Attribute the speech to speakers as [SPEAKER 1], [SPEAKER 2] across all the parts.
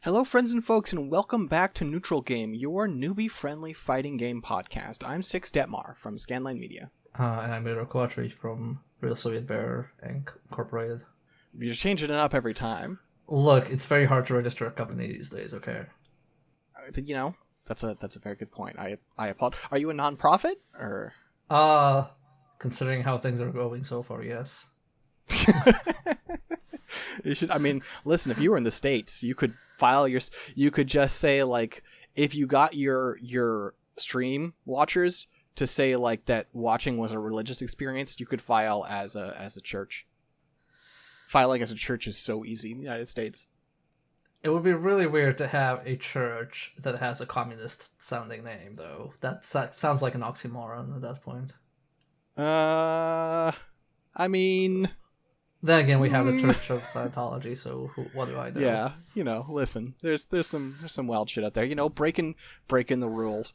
[SPEAKER 1] Hello, friends and folks, and welcome back to Neutral Game, your newbie-friendly fighting game podcast. I'm Six Detmar from Scanline Media.
[SPEAKER 2] And I'm Miodrag from Real Soviet Bear Incorporated.
[SPEAKER 1] You're changing it up every time.
[SPEAKER 2] Look, it's very hard to register a company these days, okay?
[SPEAKER 1] You know, that's a very good point. I apologize. Are you a non-profit, or...?
[SPEAKER 2] Considering how things are going so far, yes.
[SPEAKER 1] You should. I mean, listen. If you were in the States, you could file your. You could just say like, if you got your stream watchers to say like that watching was a religious experience, you could file as a church. Filing as a church is so easy in the United States.
[SPEAKER 2] It would be really weird to have a church that has a communist-sounding name, though. That sounds like an oxymoron at that point.
[SPEAKER 1] I mean...
[SPEAKER 2] Then again, we have a Church of Scientology, so what do I do?
[SPEAKER 1] Yeah, listen, there's some wild shit out there. Breaking the rules.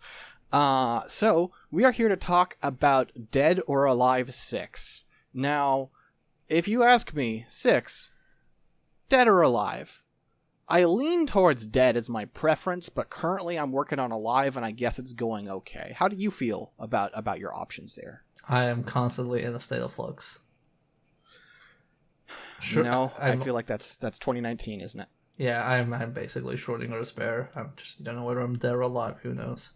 [SPEAKER 1] So we are here to talk about Dead or Alive 6. Now, if you ask me, 6, Dead or Alive? I lean towards Dead as my preference, but currently I'm working on Alive, and I guess it's going okay. How do you feel about your options there?
[SPEAKER 2] I am constantly in a state of flux. Sure,
[SPEAKER 1] I feel like that's 2019, isn't it?
[SPEAKER 2] Yeah, I'm basically Schrodinger's bear. I just don't know whether I'm dead or alive. Who knows?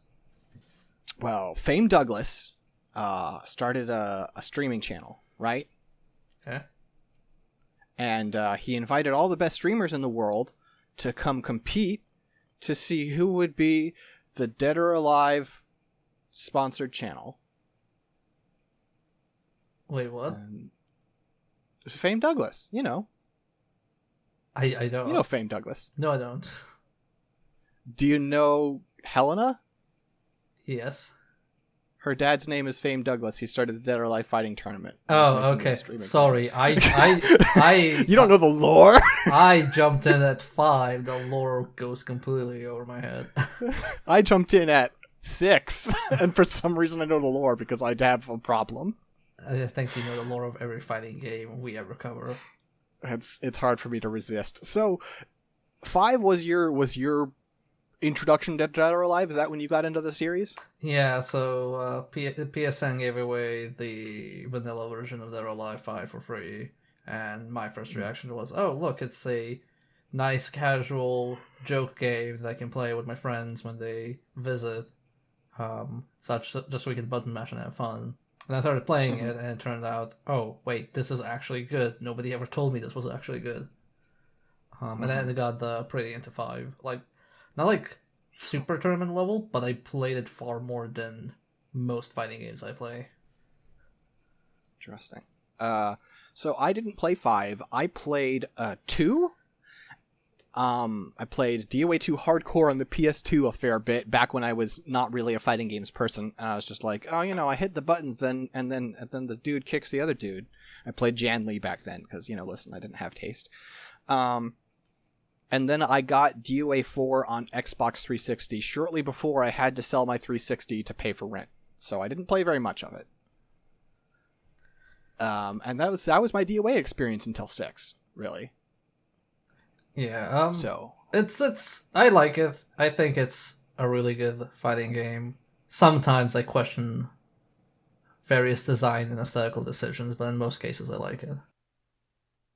[SPEAKER 1] Well, Faaaaaaame Douglas started a streaming channel, right?
[SPEAKER 2] Okay.
[SPEAKER 1] And he invited all the best streamers in the world to come compete to see who would be the Dead or Alive sponsored channel.
[SPEAKER 2] Wait, what?
[SPEAKER 1] Faaaaaaame Douglas,
[SPEAKER 2] I don't.
[SPEAKER 1] You know Faaaaaaame Douglas.
[SPEAKER 2] No, I don't.
[SPEAKER 1] Do you know Helena?
[SPEAKER 2] Yes.
[SPEAKER 1] Her dad's name is Faaaaaaame Douglas. He started the Dead or Alive fighting tournament.
[SPEAKER 2] Oh, okay. Sorry,
[SPEAKER 1] You don't know the lore?
[SPEAKER 2] I jumped in at 5. The lore goes completely over my head.
[SPEAKER 1] I jumped in at 6, and for some reason I know the lore because I have a problem.
[SPEAKER 2] I think you know the lore of every fighting game we ever cover.
[SPEAKER 1] It's hard for me to resist. So, 5 was your introduction to Dead or Alive? Is that when you got into the series?
[SPEAKER 2] Yeah, so PSN gave away the vanilla version of Dead or Alive 5 for free, and my first reaction was, oh, look, it's a nice, casual joke game that I can play with my friends when they visit, just so we can button mash and have fun. And I started playing it, and it turned out, oh, wait, this is actually good. Nobody ever told me this was actually good. And then it got pretty into 5. Not like super tournament level, but I played it far more than most fighting games I play.
[SPEAKER 1] Interesting. So I didn't play 5. I played 2. I played DOA 2 Hardcore on the PS2 a fair bit back when I was not really a fighting games person, and I was just like, oh, I hit the buttons and then the dude kicks the other dude. I played Jan Lee back then because listen, I didn't have taste. And then I got DOA 4 on Xbox 360 shortly before I had to sell my 360 to pay for rent, so I didn't play very much of it. And that was my DOA experience until 6, really.
[SPEAKER 2] Yeah,
[SPEAKER 1] so
[SPEAKER 2] it's I like it. I think it's a really good fighting game. Sometimes I question various design and aesthetical decisions, but in most cases I like it.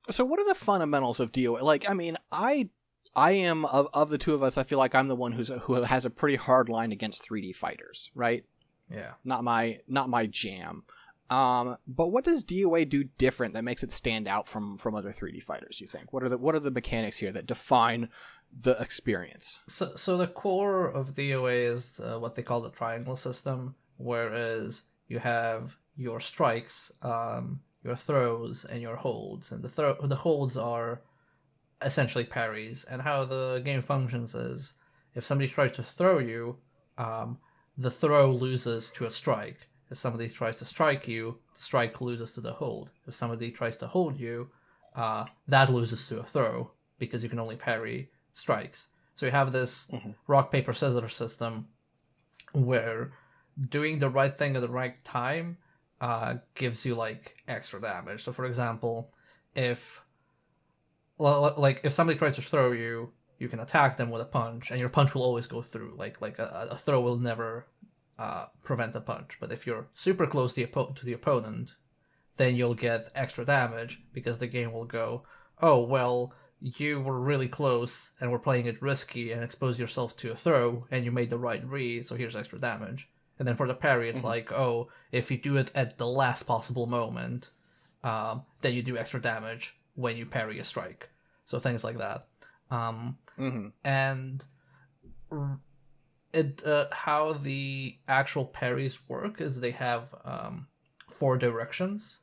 [SPEAKER 1] So what are the fundamentals of DOA? Like, I mean, I am of the two of us, I feel like I'm the one who has a pretty hard line against 3D fighters, right?
[SPEAKER 2] Yeah.
[SPEAKER 1] Not my jam. But what does DOA do different that makes it stand out from other 3D fighters, you think? What are the mechanics here that define the experience?
[SPEAKER 2] So the core of DOA is what they call the triangle system, whereas you have your strikes, your throws, and your holds. And the holds are essentially parries. And how the game functions is, if somebody tries to throw you, the throw loses to a strike. If somebody tries to strike you, the strike loses to the hold. If somebody tries to hold you, that loses to a throw, because you can only parry strikes. So you have this rock, paper, scissors system where doing the right thing at the right time gives you, extra damage. So, for example, if somebody tries to throw you, you can attack them with a punch, and your punch will always go through. Like a throw will never prevent a punch. But if you're super close to the opponent, then you'll get extra damage because the game will go, oh, well, you were really close and were playing it risky and exposed yourself to a throw, and you made the right read, so here's extra damage. And then for the parry, it's like, oh, if you do it at the last possible moment, then you do extra damage when you parry a strike. So things like that. And how the actual parries work is they have 4 directions.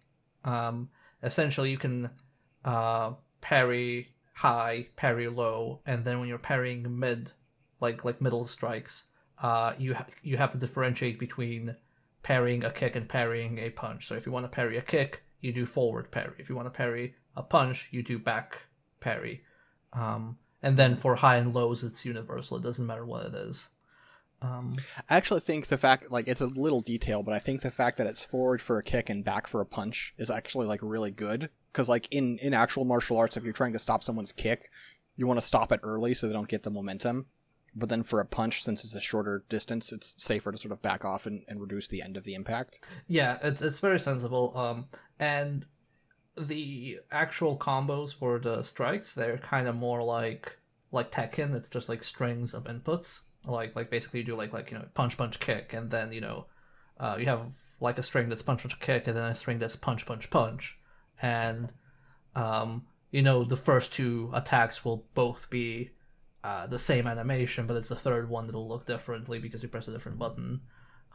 [SPEAKER 2] Essentially, you can parry high, parry low, and then when you're parrying mid, like middle strikes, you have to differentiate between parrying a kick and parrying a punch. So if you want to parry a kick, you do forward parry. If you want to parry a punch, you do back parry. And then for high and lows, it's universal. It doesn't matter what it is.
[SPEAKER 1] I actually think the fact, like, it's a little detail, but I think the fact that it's forward for a kick and back for a punch is actually, like, really good. Because, like, in actual martial arts, if you're trying to stop someone's kick, you want to stop it early so they don't get the momentum. But then for a punch, since it's a shorter distance, it's safer to sort of back off and reduce the end of the impact.
[SPEAKER 2] Yeah, it's very sensible. And the actual combos for the strikes, they're kind of more like Tekken. It's just like strings of inputs. Like basically you do like punch punch kick, and then you have like a string that's punch punch kick, and then a string that's punch punch punch, and the first 2 attacks will both be the same animation, but it's the third one that'll look differently because you press a different button.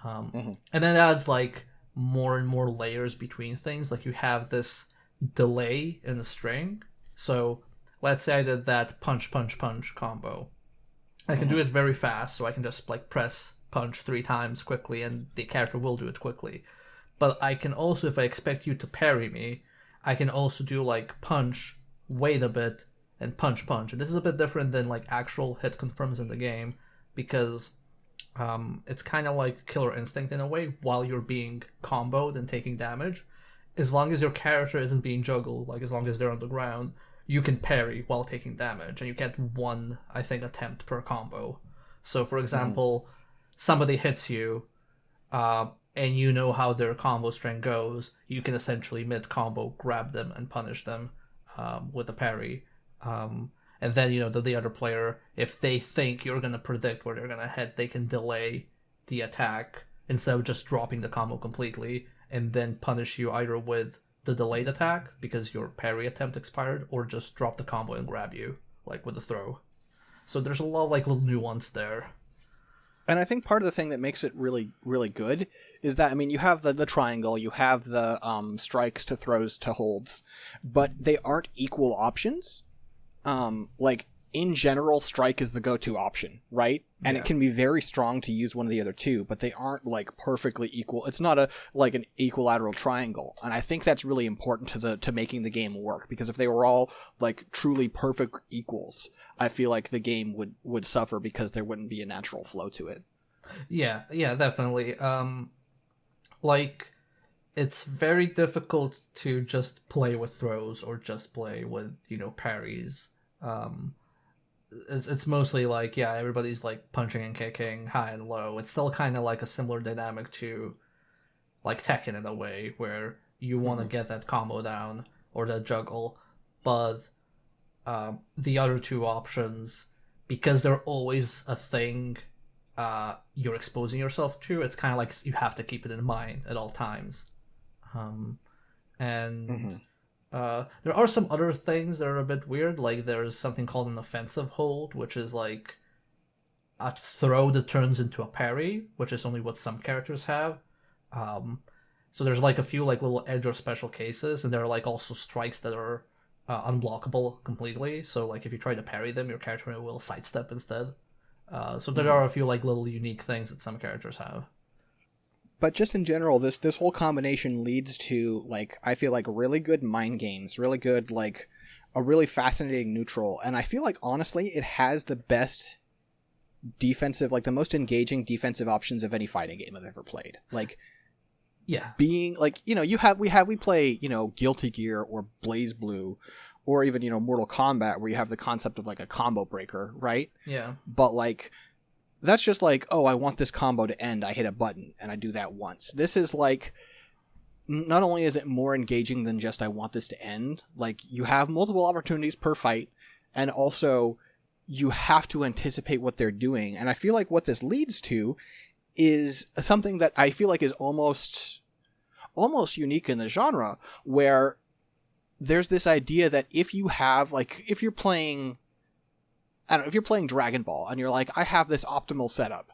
[SPEAKER 2] And then it adds like more and more layers between things. Like you have this delay in the string. So let's say I did that punch punch punch combo. I can do it very fast, so I can just like press punch 3 times quickly, and the character will do it quickly. But I can also, if I expect you to parry me, I can also do like punch, wait a bit, and punch punch. And this is a bit different than like actual hit confirms in the game, because it's kind of like Killer Instinct in a way. While you're being comboed and taking damage, as long as your character isn't being juggled, like as long as they're on the ground, you can parry while taking damage, and you get 1, I think, attempt per combo. So, for example, somebody hits you, and you know how their combo string goes, you can essentially mid-combo grab them and punish them with a parry. And then, the other player, if they think you're going to predict where they're going to hit, they can delay the attack instead of just dropping the combo completely, and then punish you either with the delayed attack because your parry attempt expired, or just drop the combo and grab you, like with a throw. So there's a lot of like little nuance there.
[SPEAKER 1] And I think part of the thing that makes it really, really good is that, I mean, you have the triangle, you have the strikes to throws to holds, but they aren't equal options. Like, in general, strike is the go-to option, right? And it can be very strong to use one of the other 2, but they aren't, like, perfectly equal. It's not an equilateral triangle. And I think that's really important to making the game work, because if they were all, like, truly perfect equals, I feel like the game would suffer because there wouldn't be a natural flow to it.
[SPEAKER 2] Yeah, definitely. Like, it's very difficult to just play with throws or just play with, parries. It's mostly like, everybody's like punching and kicking high and low. It's still kind of like a similar dynamic to like Tekken in a way, where you want to get that combo down or that juggle, but the other 2 options, because they're always a thing you're exposing yourself to, it's kind of like you have to keep it in mind at all times. There are some other things that are a bit weird, like there's something called an offensive hold, which is like a throw that turns into a parry, which is only what some characters have. So there's like a few like little edge or special cases, and there are like also strikes that are unblockable completely. So like if you try to parry them, your character will sidestep instead. So there are a few like little unique things that some characters have.
[SPEAKER 1] But just in general, this whole combination leads to, like, I feel like really good mind games, really good, like, a really fascinating neutral. And I feel like, honestly, it has the best defensive, like, the most engaging defensive options of any fighting game I've ever played. Like,
[SPEAKER 2] yeah,
[SPEAKER 1] being, like, we play, Guilty Gear or Blaze Blue or even, Mortal Kombat, where you have the concept of like a combo breaker, right?
[SPEAKER 2] Yeah.
[SPEAKER 1] But like, that's just like, oh, I want this combo to end. I hit a button and I do that once. This is like, not only is it more engaging than just I want this to end, like you have multiple opportunities per fight, and also you have to anticipate what they're doing. And I feel like what this leads to is something that I feel like is almost unique in the genre, where there's this idea that if you have, like, if you're playing Dragon Ball and you're like, I have this optimal setup.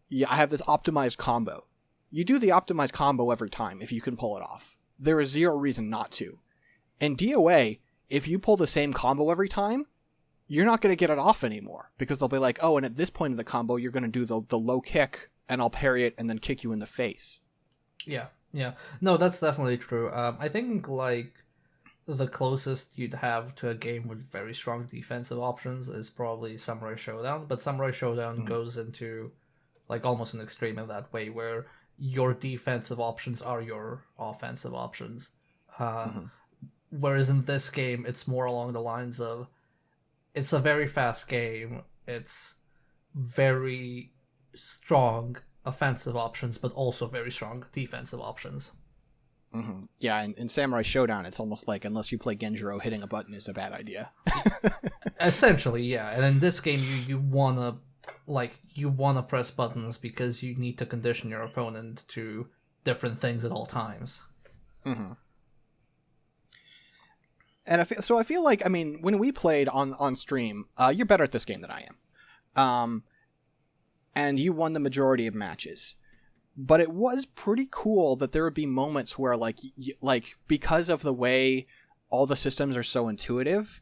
[SPEAKER 1] Yeah, I have this optimized combo. You do the optimized combo every time if you can pull it off. There is zero reason not to. In DOA, if you pull the same combo every time, you're not going to get it off anymore, because they'll be like, oh, and at this point in the combo, you're going to do the low kick, and I'll parry it and then kick you in the face.
[SPEAKER 2] Yeah. No, that's definitely true. I think, like, the closest you'd have to a game with very strong defensive options is probably Samurai Showdown, but Samurai Showdown goes into, like, almost an extreme in that way, where your defensive options are your offensive options. Whereas in this game, it's more along the lines of, it's a very fast game, it's very strong offensive options, but also very strong defensive options.
[SPEAKER 1] Mm-hmm. Yeah, in Samurai Showdown, it's almost like, unless you play Genjiro, hitting a button is a bad idea.
[SPEAKER 2] Essentially, yeah. And in this game, you wanna press buttons because you need to condition your opponent to different things at all times.
[SPEAKER 1] Mm-hmm. And I feel like, I mean, when we played on stream, you're better at this game than I am. And you won the majority of matches. But it was pretty cool that there would be moments where, like, because of the way all the systems are so intuitive,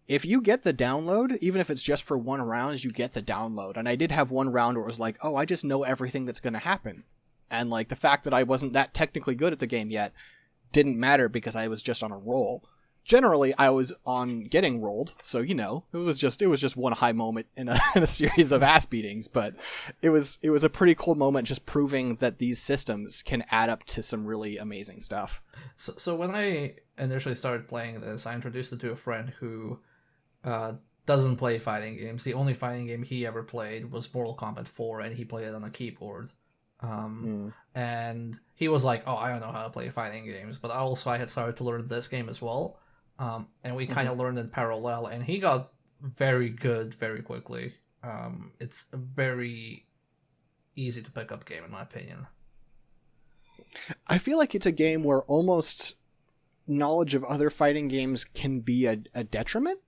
[SPEAKER 1] if you get the download, even if it's just for one round, you get the download. And I did have one round where it was like, oh, I just know everything that's going to happen. And, like, the fact that I wasn't that technically good at the game yet didn't matter, because I was just on a roll. Generally, I was on getting rolled, so, it was just one high moment in a series of ass beatings, but it was a pretty cool moment, just proving that these systems can add up to some really amazing stuff.
[SPEAKER 2] So when I initially started playing this, I introduced it to a friend who doesn't play fighting games. The only fighting game he ever played was Mortal Kombat 4, and he played it on a keyboard. And he was like, oh, I don't know how to play fighting games, but I had started to learn this game as well. And we kind of learned in parallel, and he got very good very quickly. It's a very easy to pick up game, in my opinion.
[SPEAKER 1] I feel like it's a game where almost knowledge of other fighting games can be a detriment.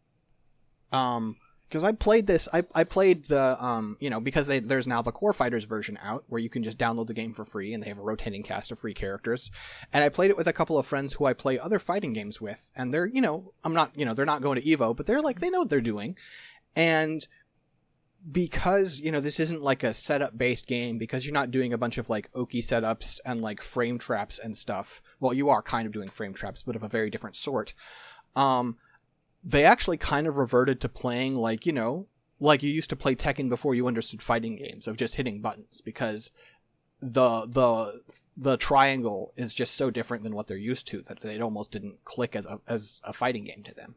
[SPEAKER 1] Because I played this, I played the, because there's now the Core Fighters version out, where you can just download the game for free, and they have a rotating cast of free characters. And I played it with a couple of friends who I play other fighting games with, and they're, they're not going to Evo, but they're like, they know what they're doing. And because, this isn't like a setup-based game, because you're not doing a bunch of, like, ecchi setups and, like, frame traps and stuff. Well, you are kind of doing frame traps, but of a very different sort. They actually kind of reverted to playing like you used to play Tekken before you understood fighting games, of just hitting buttons, because the triangle is just so different than what they're used to that it almost didn't click as a fighting game to them.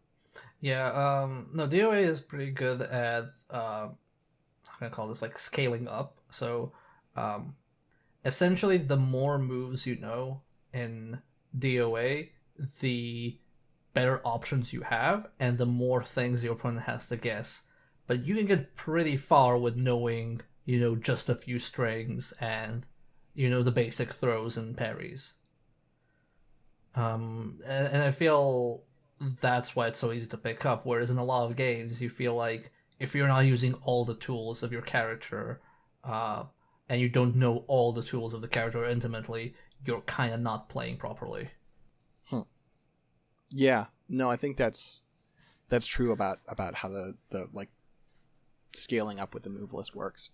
[SPEAKER 2] Yeah, no, DOA is pretty good at I'm gonna call this, like, scaling up. So essentially, the more moves you know in DOA, the better options you have, and the more things your opponent has to guess. But you can get pretty far with knowing, just a few strings and, the basic throws and parries. And I feel that's why it's so easy to pick up, whereas in a lot of games, you feel like if you're not using all the tools of your character, and you don't know all the tools of the character intimately, you're kind of not playing properly.
[SPEAKER 1] Yeah, no, I think that's true about how the like scaling up with the move list works.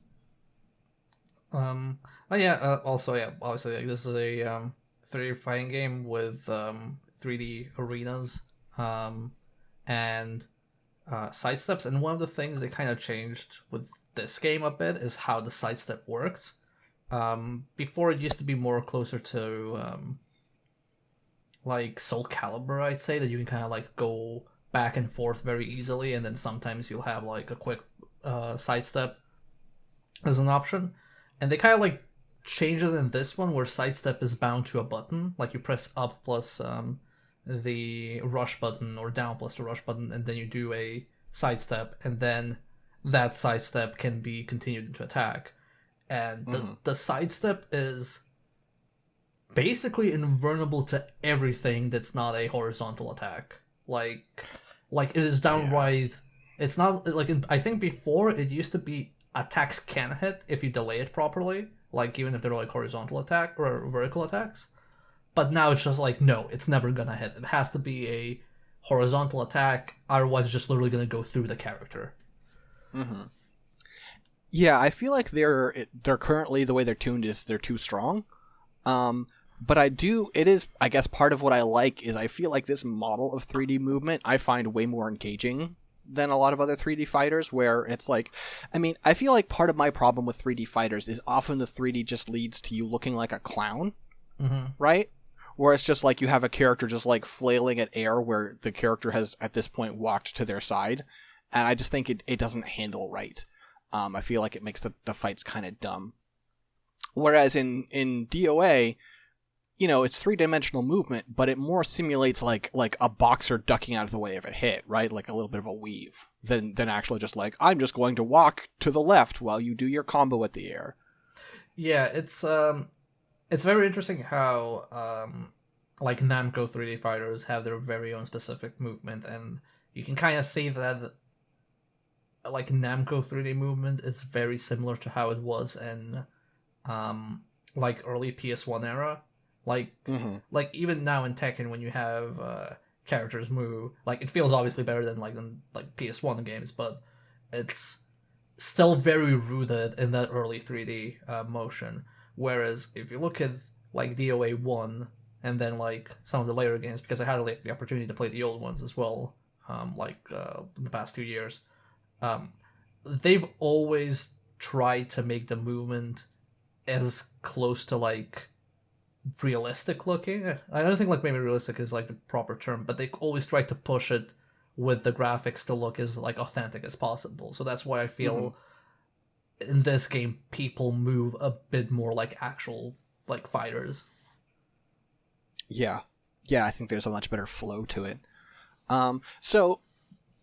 [SPEAKER 2] Also, obviously, like, this is a 3D fighting game with 3D arenas, and sidesteps. And one of the things they kind of changed with this game a bit is how the sidestep works. Before, it used to be more closer to like Soul Calibur, I'd say, that you can kind of like go back and forth very easily, and then sometimes you'll have like a quick sidestep as an option. And they kind of like change it in this one where sidestep is bound to a button. Like you press up plus the rush button or down plus the rush button, and then you do a sidestep, and then that sidestep can be continued into attack. And the sidestep is basically invulnerable to everything that's not a horizontal attack. Like it is downright. Yeah. It's not like I think before it used to be attacks can hit if you delay it properly, like even if they're like horizontal attack or vertical attacks. But now it's just like, no, it's never gonna hit. It has to be a horizontal attack, otherwise it's just literally gonna go through the character.
[SPEAKER 1] Yeah, I feel like they're currently, the way they're tuned is they're too strong. But it is, I guess, part of what I like is I feel like this model of 3D movement I find way more engaging than a lot of other 3D fighters, where it's like, I mean, I feel like part of my problem with 3D fighters is often the 3D just leads to you looking like a clown, right? Where it's just like you have a character just like flailing at air where the character has at this point walked to their side, and I just think it doesn't handle right. I feel like it makes the fights kind of dumb. Whereas in DOA, you know, it's 3-dimensional movement, but it more simulates like a boxer ducking out of the way of a hit, right? Like a little bit of a weave than actually just like, I'm just going to walk to the left while you do your combo at the air.
[SPEAKER 2] Yeah, it's very interesting how like Namco 3D fighters have their very own specific movement, and you can kind of see that like Namco 3D movement is very similar to how it was in like early PS1 era. Like even now in Tekken, when you have characters move, like it feels obviously better than like PS1 games, but it's still very rooted in that early 3D motion. Whereas if you look at like DOA 1 and then like some of the later games, because I had like, the opportunity to play the old ones as well, in the past 2 years, they've always tried to make the movement as close to like realistic looking. I don't think like maybe realistic is like the proper term, but they always try to push it with the graphics to look as like authentic as possible. So that's why I feel in this game people move a bit more like actual like fighters.
[SPEAKER 1] Yeah, I think there's a much better flow to it. So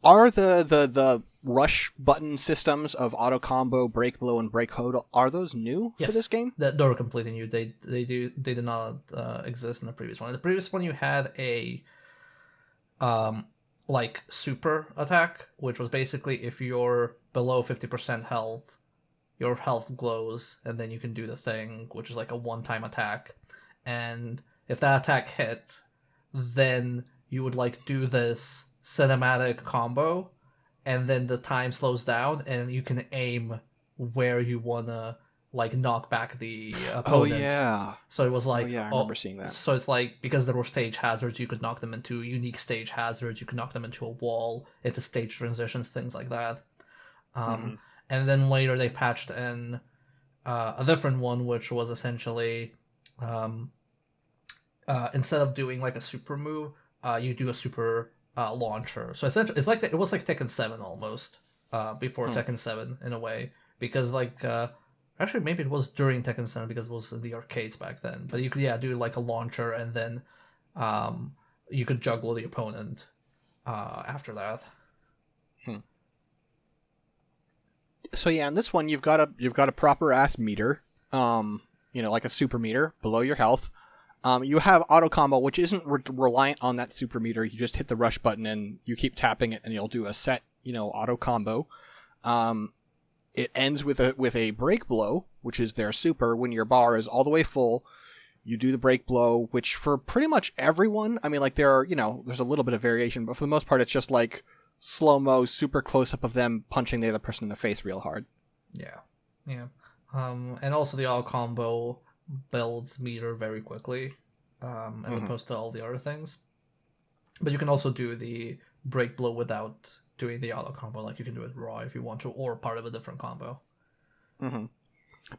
[SPEAKER 1] are the rush button systems of auto combo, break blow, and break hold, are those new for this game?
[SPEAKER 2] They're completely new. They did not exist in the previous one. In the previous one, you had a like super attack, which was basically if you're below 50% health, your health glows, and then you can do the thing, which is like a one-time attack. And if that attack hit, then you would like do this cinematic combo, and then the time slows down, and you can aim where you wanna like knock back the opponent.
[SPEAKER 1] Oh yeah.
[SPEAKER 2] So it was like,
[SPEAKER 1] I remember seeing that.
[SPEAKER 2] So it's like because there were stage hazards, you could knock them into unique stage hazards. You could knock them into a wall, into stage transitions, things like that. And then later they patched in a different one, which was essentially instead of doing like a super move, you do a super launcher. So essentially, it was like Tekken 7 almost before Tekken 7 in a way, because like actually maybe it was during Tekken 7 because it was in the arcades back then. But you could do like a launcher, and then you could juggle the opponent after that.
[SPEAKER 1] So yeah, in this one you've got a proper ass meter, like a super meter below your health. You have auto combo, which isn't reliant on that super meter. You just hit the rush button and you keep tapping it, and you'll do a set, auto combo. It ends with a break blow, which is their super. When your bar is all the way full, you do the break blow, which for pretty much everyone, I mean, like there are, there's a little bit of variation, but for the most part, it's just like slow-mo, super close-up of them punching the other person in the face real hard.
[SPEAKER 2] Yeah. And also the auto combo builds meter very quickly, as opposed to all the other things. But you can also do the break blow without doing the auto combo, like you can do it raw if you want to, or part of a different combo.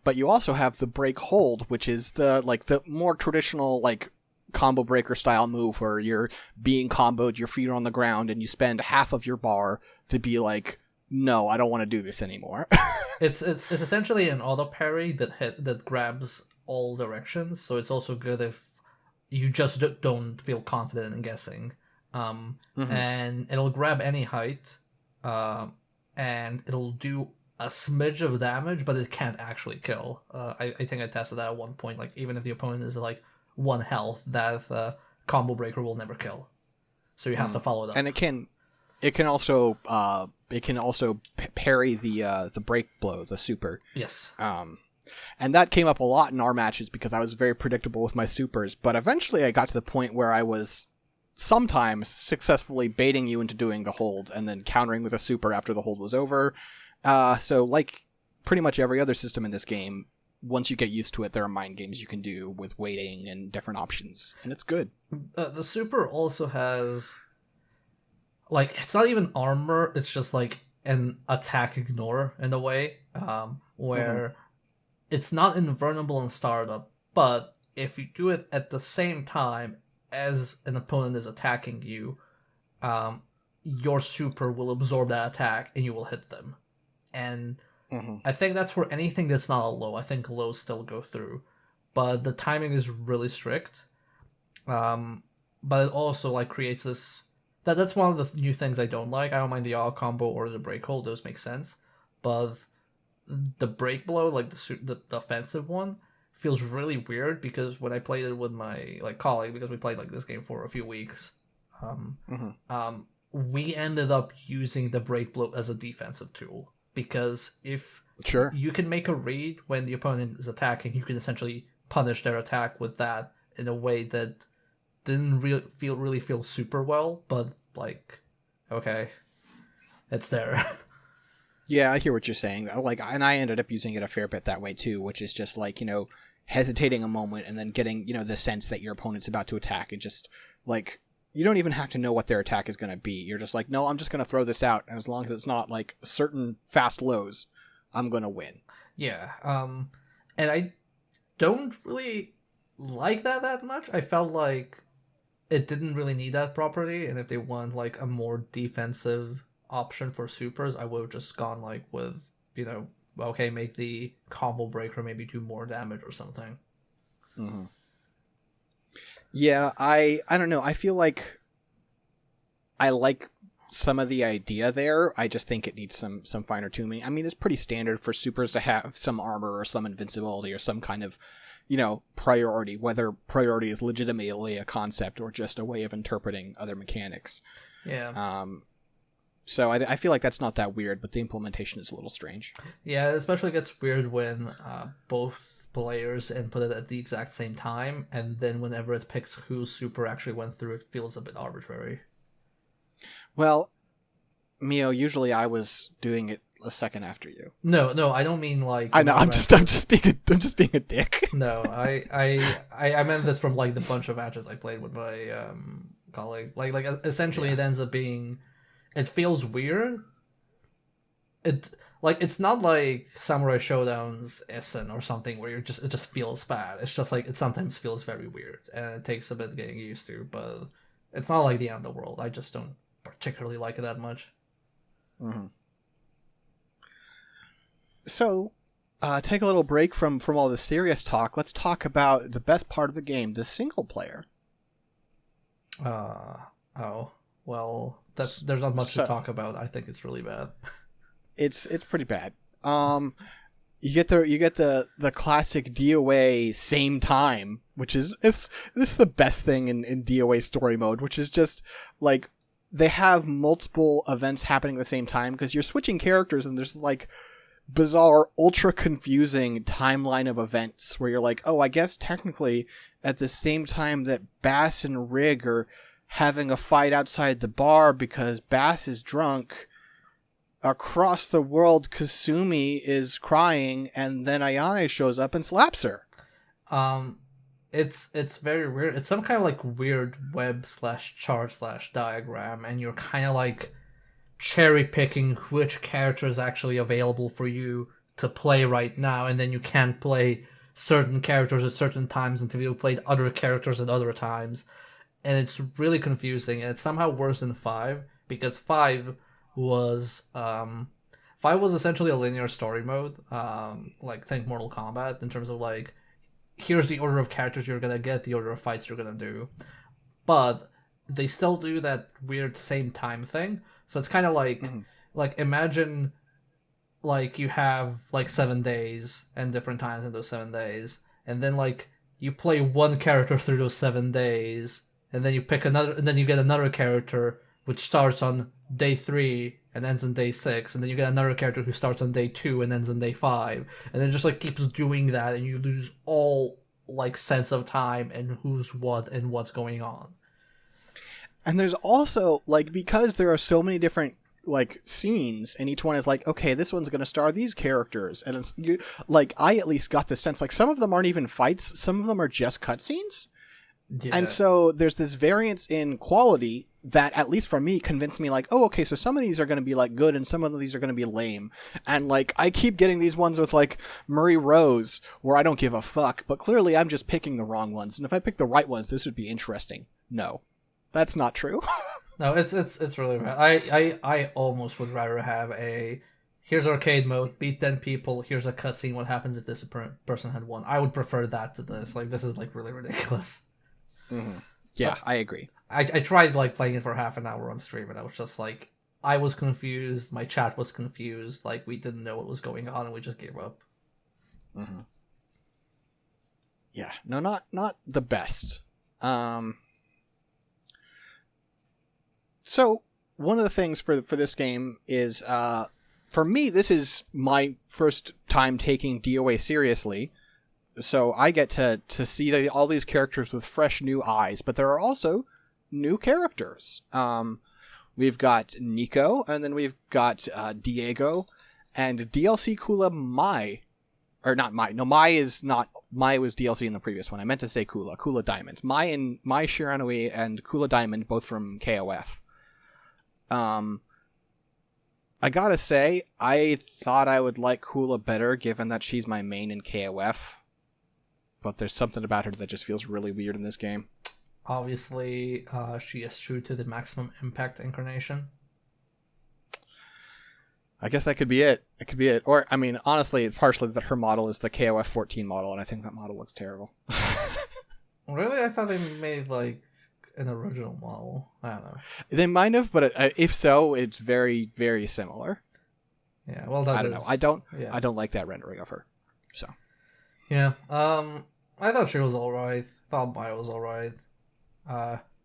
[SPEAKER 1] But you also have the break hold, which is the more traditional combo breaker style move where you're being comboed, your feet are on the ground, and you spend half of your bar to be like, no, I don't want to do this anymore.
[SPEAKER 2] It's essentially an auto parry that grabs all directions, so it's also good if you just don't feel confident in guessing. And it'll grab any height, and it'll do a smidge of damage, but it can't actually kill. I think I tested that at one point. Like, even if the opponent is like 1 health, that combo breaker will never kill. So you have to follow it up.
[SPEAKER 1] And it can also parry the break blow, the super.
[SPEAKER 2] Yes.
[SPEAKER 1] And that came up a lot in our matches because I was very predictable with my supers. But eventually I got to the point where I was sometimes successfully baiting you into doing the hold and then countering with a super after the hold was over. So like pretty much every other system in this game, once you get used to it, there are mind games you can do with waiting and different options. And it's good.
[SPEAKER 2] The super also has... like, it's not even armor, it's just like an attack ignore in a way, where it's not invulnerable in startup, but if you do it at the same time as an opponent is attacking you, your super will absorb that attack and you will hit them. And I think that's for anything that's not a low. I think lows still go through, but the timing is really strict. But it also like creates this... That's one of the new things I don't like. I don't mind the auto combo or the break hold; those make sense. But the break blow, like the offensive one, feels really weird because when I played it with my colleague, because we played like this game for a few weeks, we ended up using the break blow as a defensive tool because if you can make a read when the opponent is attacking, you can essentially punish their attack with that in a way that didn't really feel super well, but like, okay, it's there.
[SPEAKER 1] Yeah, I hear what you're saying. Like, and I ended up using it a fair bit that way too, which is just like, hesitating a moment and then getting, the sense that your opponent's about to attack and just like, you don't even have to know what their attack is going to be. You're just like, no, I'm just going to throw this out. And as long as it's not like certain fast lows, I'm going to win.
[SPEAKER 2] Yeah. And I don't really like that much. I felt like it didn't really need that property, and if they want like a more defensive option for supers, I would have just gone like with, okay, make the combo breaker maybe do more damage or something.
[SPEAKER 1] Yeah, I don't know. I feel like I like some of the idea there. I just think it needs some finer tuning. I mean, it's pretty standard for supers to have some armor or some invincibility or some kind of priority, whether priority is legitimately a concept or just a way of interpreting other mechanics.
[SPEAKER 2] Yeah.
[SPEAKER 1] So I feel like that's not that weird, but the implementation is a little strange.
[SPEAKER 2] Yeah, it especially gets weird when both players input it at the exact same time, and then whenever it picks whose super actually went through, it feels a bit arbitrary.
[SPEAKER 1] Well, Mio, usually I was doing it a second after you.
[SPEAKER 2] No, I don't mean like...
[SPEAKER 1] I know, I'm just being a dick.
[SPEAKER 2] No, I meant this from like the bunch of matches I played with my colleague. Like essentially It ends up being... It feels weird. It's not like Samurai Showdown's Essen or something where it just feels bad. It's just like it sometimes feels very weird and it takes a bit getting used to, but it's not like the end of the world. I just don't particularly like it that much.
[SPEAKER 1] So, take a little break from all the serious talk. Let's talk about the best part of the game, the single player.
[SPEAKER 2] Well, there's not much to talk about. I think it's really bad.
[SPEAKER 1] It's pretty bad. You get the classic DOA same time, which is this is the best thing in DOA story mode, which is just like they have multiple events happening at the same time because you're switching characters and there's like bizarre, ultra confusing timeline of events where you're like, oh, I guess technically at the same time that Bass and Rig are having a fight outside the bar because Bass is drunk, across the world Kasumi is crying and then Ayane shows up and slaps her.
[SPEAKER 2] It's very weird. It's some kind of like weird web/chart/diagram, and you're kind of like cherry picking which character is actually available for you to play right now, and then you can't play certain characters at certain times until you played other characters at other times, and it's really confusing. And it's somehow worse than 5 because 5 was essentially a linear story mode, like think Mortal Kombat in terms of like here's the order of characters you're gonna get, the order of fights you're gonna do, but they still do that weird same time thing. So it's kind of like imagine like you have like 7 days and different times in those 7 days, and then like you play one character through those 7 days, and then you pick another, and then you get another character which starts on day 3 and ends on day 6, and then you get another character who starts on day 2 and ends on day 5, and then just like keeps doing that, and you lose all like sense of time and who's what and what's going on.
[SPEAKER 1] And there's also like, because there are so many different like scenes, and each one is like, okay, this one's going to star these characters, and it's you like, I at least got the sense like some of them aren't even fights, some of them are just cutscenes. Yeah. And so there's this variance in quality that, at least for me, convinced me like, oh, okay, so some of these are going to be like good and some of these are going to be lame. And like, I keep getting these ones with like Murray Rose where I don't give a fuck, but clearly I'm just picking the wrong ones. And if I pick the right ones, this would be interesting. No, that's not true.
[SPEAKER 2] No, it's really bad. I almost would rather have here's arcade mode, beat 10 people, here's a cutscene, what happens if this person had won. I would prefer that to this. Like, this is like really ridiculous.
[SPEAKER 1] Mm-hmm. Yeah, I agree.
[SPEAKER 2] I tried like playing it for half an hour on stream, and I was just like, I was confused, my chat was confused, like we didn't know what was going on, and we just gave up.
[SPEAKER 1] Mm-hmm. Yeah, no, not the best. So one of the things for this game is, for me, this is my first time taking DOA seriously. So I get to see all these characters with fresh new eyes, but there are also new characters. We've got Nico, and then we've got Diego, and DLC Kula Mai. Or not Mai. No, Mai is not... Mai was DLC in the previous one. I meant to say Kula. Kula Diamond. Mai Shiranui and Kula Diamond, both from KOF. I gotta say, I thought I would like Kula better, given that she's my main in KOF. But there's something about her that just feels really weird in this game.
[SPEAKER 2] Obviously, she is true to the Maximum Impact incarnation.
[SPEAKER 1] I guess that could be it. It could be it. Or, I mean, honestly, partially that her model is the KOF 14 model, and I think that model looks terrible.
[SPEAKER 2] Really? I thought they made, like, an original model. I don't know.
[SPEAKER 1] They might have, but if so, it's very, very similar.
[SPEAKER 2] Yeah, well,
[SPEAKER 1] I don't know. I don't like that rendering of her. So.
[SPEAKER 2] Yeah. I thought she was alright. Thought Mai was alright.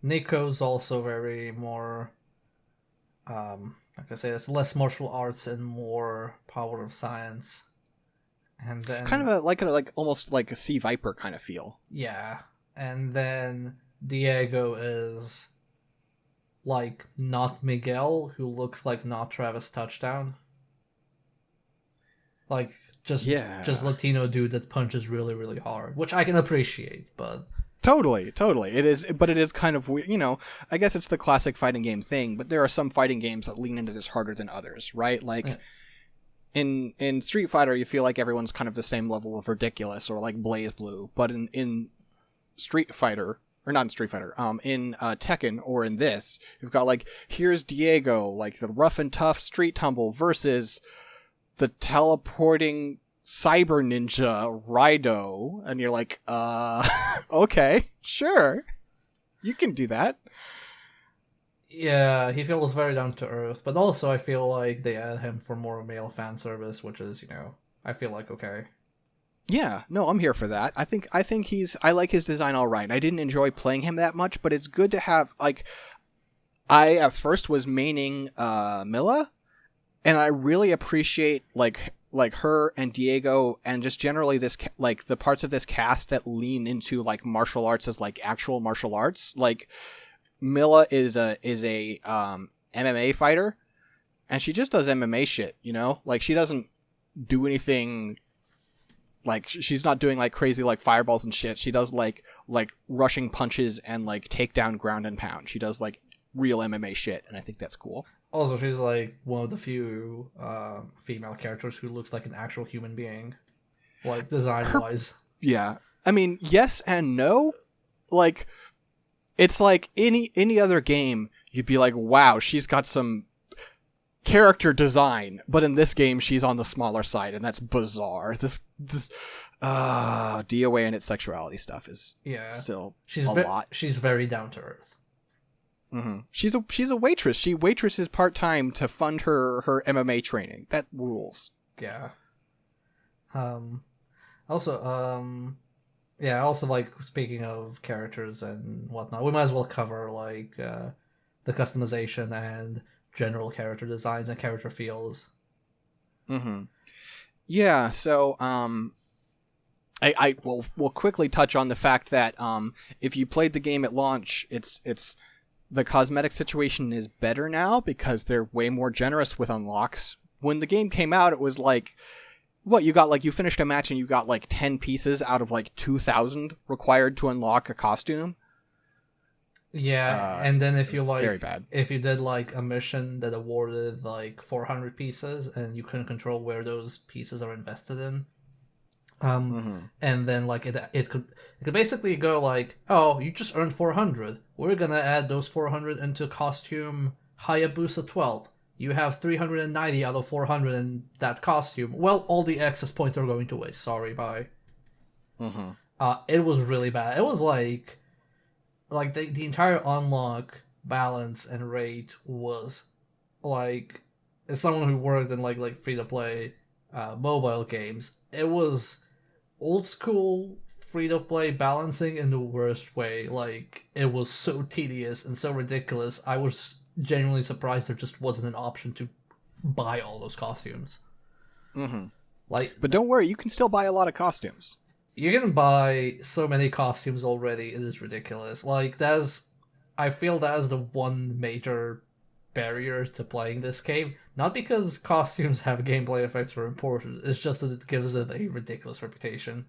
[SPEAKER 2] Nico's also very more... like I say, it's less martial arts and more power of science. And then
[SPEAKER 1] kind of like almost like a Sea Viper kind of feel.
[SPEAKER 2] Yeah. And then Diego is like not Miguel, who looks like not Travis Touchdown. Like just Latino dude that punches really, really hard, which I can appreciate, but
[SPEAKER 1] Totally. It is, but it is kind of weird, I guess it's the classic fighting game thing, but there are some fighting games that lean into this harder than others, right? Like, in Street Fighter, you feel like everyone's kind of the same level of ridiculous, or like Blaze Blue, but in Street Fighter, or not in Street Fighter, in Tekken, or in this, you've got like, here's Diego, like the rough and tough street tumble, versus the teleporting cyber ninja Raido, and you're like, okay, sure, you can do that.
[SPEAKER 2] Yeah, he feels very down to earth, but also I feel like they add him for more male fan service, which is, I feel like okay.
[SPEAKER 1] Yeah, no, I'm here for that. I think I like his design all right. I didn't enjoy playing him that much, but it's good to have, like, I at first was maining Milla, and I really appreciate like her and Diego, and just generally this like the parts of this cast that lean into like martial arts as like actual martial arts. Like Milla is a MMA fighter, and she just does MMA shit, like she doesn't do anything, like she's not doing like crazy like fireballs and shit. She does like rushing punches and like takedown ground and pound. She does like real MMA shit, and I think that's cool.
[SPEAKER 2] Also, she's like one of the few female characters who looks like an actual human being, like design-wise.
[SPEAKER 1] Yeah. I mean, yes and no. Like, it's like any other game, you'd be like, wow, she's got some character design. But in this game, she's on the smaller side, and that's bizarre. This DOA and its sexuality stuff is still a lot.
[SPEAKER 2] She's very down to earth.
[SPEAKER 1] Mm-hmm. She's a waitress. She waitresses part-time to fund her MMA training. That rules.
[SPEAKER 2] Yeah. Also, like, speaking of characters and whatnot, we might as well cover, like, the customization and general character designs and character feels.
[SPEAKER 1] Mm-hmm. Yeah, so, I will quickly touch on the fact that, if you played the game at launch, it's the cosmetic situation is better now because they're way more generous with unlocks. When the game came out, it was like, what, you finished a match and you got like 10 pieces out of like 2,000 required to unlock a costume.
[SPEAKER 2] Yeah, and then if you
[SPEAKER 1] very bad.
[SPEAKER 2] If you did like a mission that awarded like 400 pieces and you couldn't control where those pieces are invested in, and then like it could basically go like, oh, you just earned 400. We're gonna add those 400 into costume Hayabusa 12. You have 390 out of 400 in that costume. Well, all the excess points are going to waste. Sorry, bye. It was really bad. It was like the entire unlock balance and rate was like, as someone who worked in like free to play mobile games, it was old school free to play balancing in the worst way. Like, it was so tedious and so ridiculous. I was genuinely surprised there just wasn't an option to buy all those costumes.
[SPEAKER 1] But don't worry, you can still buy a lot of costumes.
[SPEAKER 2] You can buy so many costumes already. It is ridiculous. Like, I feel that is the one major barrier to playing this game. Not because costumes have gameplay effects are important. It's just that it gives it a ridiculous reputation.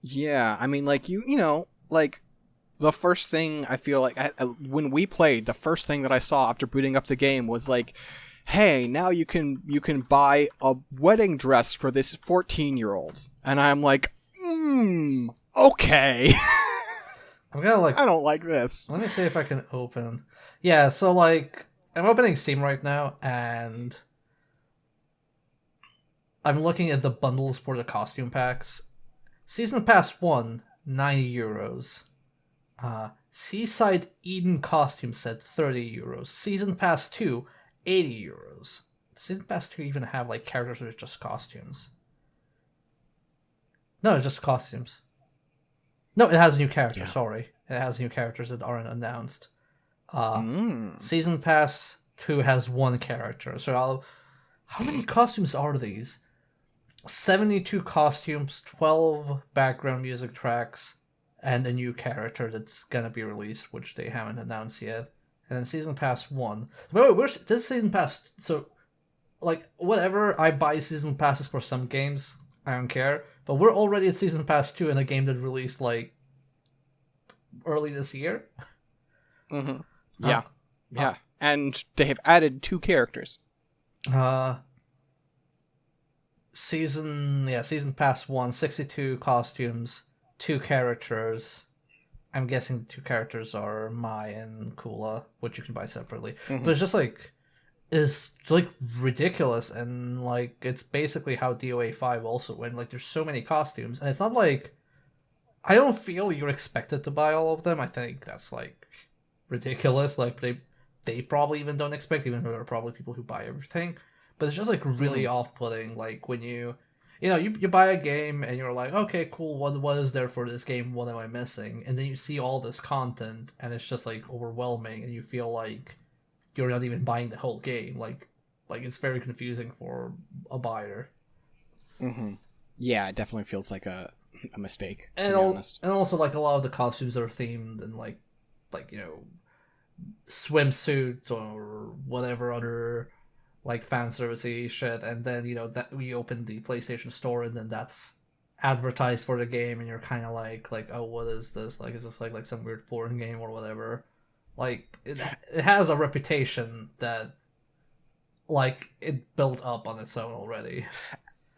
[SPEAKER 1] Yeah, I mean, like, you know, like, the first thing I feel like, when we played, the first thing that I saw after booting up the game was like, hey, now you can buy a wedding dress for this 14-year-old. And I'm like, okay.
[SPEAKER 2] I'm gonna
[SPEAKER 1] I don't like this.
[SPEAKER 2] Let me see if I can open. Yeah, so like, I'm opening Steam right now, and I'm looking at the bundles for the costume packs. Season Pass 1, €90. Seaside Eden costume set, €30. Season Pass 2, €80. Season Pass 2 even have like characters with just costumes. No, it's just costumes. No, it has new characters, sorry. It has new characters that aren't announced. Season Pass 2 has one character. So how many costumes are these? 72 costumes, 12 background music tracks, and a new character that's gonna be released, which they haven't announced yet. And then Season Pass 1. Wait, where's this Season Pass? So, like, whatever, I buy Season Passes for some games, I don't care. But we're already at Season Pass 2 in a game that released, like, early this year.
[SPEAKER 1] Yeah. And they have added 2 characters.
[SPEAKER 2] Season Pass 1, 62 costumes, 2 characters. I'm guessing the 2 characters are Mai and Kula, which you can buy separately. But it's just like, it's like ridiculous, and like, it's basically how DOA 5 also went. Like, there's so many costumes, and it's not like, I don't feel you're expected to buy all of them. I think that's like ridiculous. Like, they probably even don't expect, even though there are probably people who buy everything. But it's just like really off-putting. Like, when you buy a game and you're like, okay, cool, what is there for this game? What am I missing? And then you see all this content, and it's just like overwhelming, and you feel like you're not even buying the whole game. Like it's very confusing for a buyer.
[SPEAKER 1] Yeah, it definitely feels like a mistake, to
[SPEAKER 2] And
[SPEAKER 1] be honest.
[SPEAKER 2] And also, like, a lot of the costumes are themed in like you know, swimsuit or whatever other like fan servicey shit, and then, you know, that we open the PlayStation Store and then that's advertised for the game, and you're kind of like, oh, what is this? Like, is this like some weird porn game or whatever? Like, it has a reputation that, like, it built up on its own already.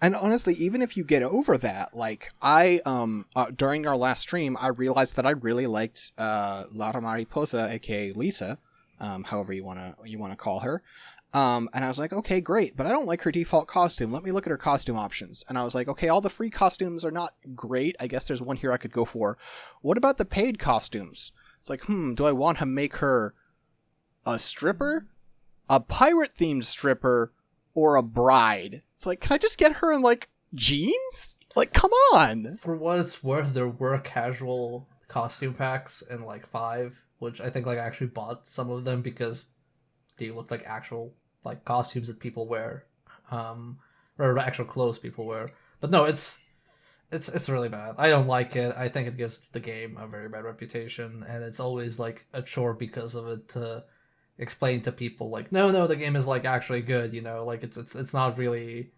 [SPEAKER 1] And honestly, even if you get over that, like I during our last stream, I realized that I really liked Lara Mariposa, aka Lisa, however you wanna call her. And I was like, okay, great, but I don't like her default costume. Let me look at her costume options. And I was like, okay, all the free costumes are not great. I guess there's one here I could go for. What about the paid costumes? It's like, do I want to make her a stripper, a pirate-themed stripper, or a bride? It's like, can I just get her in, like, jeans? Like, come on!
[SPEAKER 2] For what it's worth, there were casual costume packs in, like, 5, which I think, like, I actually bought some of them because they looked like actual, like, costumes that people wear. Or actual clothes people wear. But no, it's really bad. I don't like it. I think it gives the game a very bad reputation, and it's always, like, a chore because of it to explain to people, like, no, the game is, like, actually good, you know, like, it's not really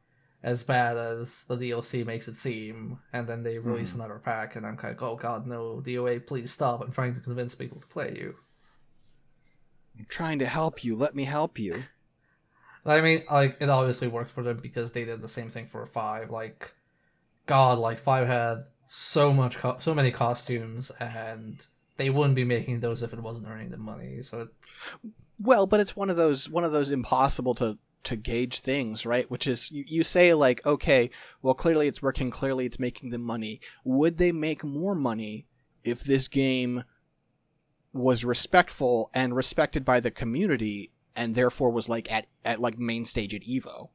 [SPEAKER 2] as bad as the DLC makes it seem, and then they release another pack, and I'm kind of, oh god, no, DOA, please stop, I'm trying to convince people to play you.
[SPEAKER 1] I'm trying to help you, let me help you.
[SPEAKER 2] I mean, like, it obviously works for them because they did the same thing for 5, like, god, like, 5 had so many costumes, and they wouldn't be making those if it wasn't earning them money, so
[SPEAKER 1] Well, but it's one of those impossible to gauge things, right? Which is, you say, like, okay, well, clearly it's working, clearly it's making them money. Would they make more money if this game was respectful and respected by the community, and therefore was, like, at like main stage at EVO?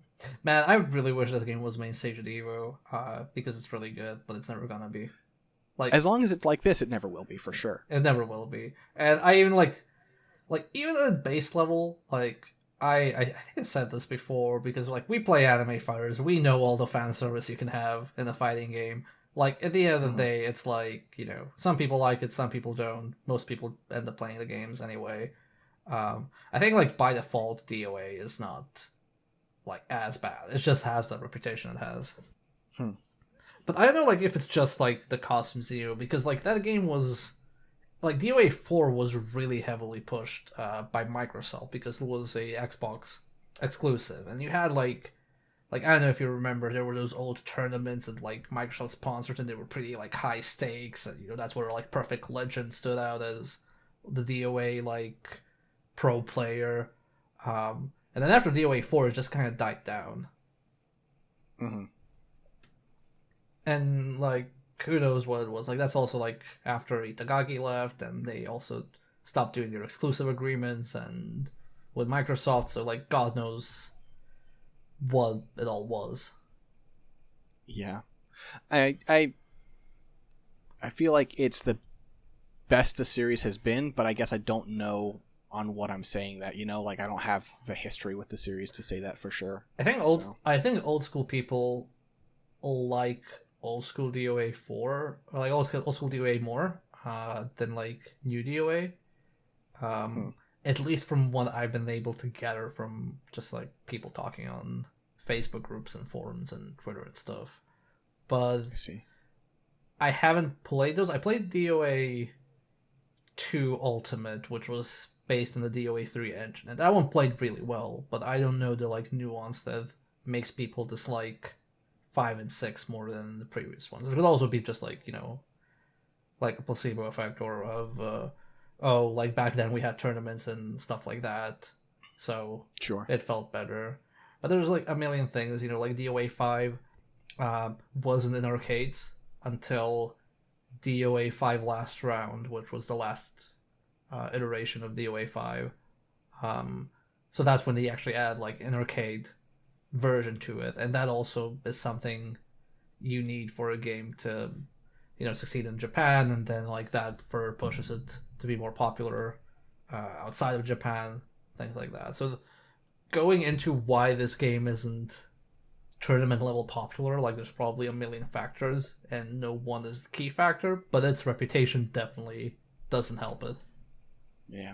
[SPEAKER 2] Man, I really wish this game was main stage at EVO, because it's really good, but it's never gonna be. Like,
[SPEAKER 1] as long as it's like this, it never will be, for sure.
[SPEAKER 2] It never will be. And I even, like, even at base level, like, I think I said this before, because, like, we play anime fighters, we know all the fan service you can have in a fighting game. Like, at the end of the day, it's like, you know, some people like it, some people don't. Most people end up playing the games anyway. I think, like, by default, DOA is not, like, as bad. It just has that reputation it has. But I don't know, like, if it's just, like, the costumes, you know, because, like, that game was... Like, DOA 4 was really heavily pushed by Microsoft because it was a Xbox exclusive. And you had, like, I don't know if you remember, there were those old tournaments that, like, Microsoft sponsored, and they were pretty, like, high stakes. And, you know, that's where, like, Perfect Legend stood out as the DOA, like, pro player. And then after DOA 4, it just kind of died down. And, like, who knows what it was. Like, that's also, like, after Itagaki left, and they also stopped doing their exclusive agreements and with Microsoft, so, like, God knows what it all was.
[SPEAKER 1] Yeah. I feel like it's the best the series has been, but I guess I don't know on what I'm saying that, you know, like, I don't have the history with the series to say that for sure.
[SPEAKER 2] I think old school people like old school DOA 4, or like old school DOA more than, like, new DOA. At least from what I've been able to gather from just, like, people talking on Facebook groups and forums and Twitter and stuff. But I haven't played those. I played DOA 2 Ultimate, which was based on the DOA 3 engine, and that one played really well, but I don't know the, like, nuance that makes people dislike 5 and 6 more than the previous ones. It could also be just, like, you know, like a placebo effect, or of like, back then we had tournaments and stuff like that, so
[SPEAKER 1] sure,
[SPEAKER 2] it felt better. But there's, like, a million things, you know, like DOA 5 wasn't in arcades until DOA 5 Last Round, which was the last iteration of DOA 5. So that's when they actually add, like, an arcade version to it, and that also is something you need for a game to, you know, succeed in Japan, and then, like, that further pushes it to be more popular outside of Japan, things like that. So going into why this game isn't tournament level popular, like, there's probably a million factors, and no one is the key factor, but its reputation definitely doesn't help it.
[SPEAKER 1] Yeah,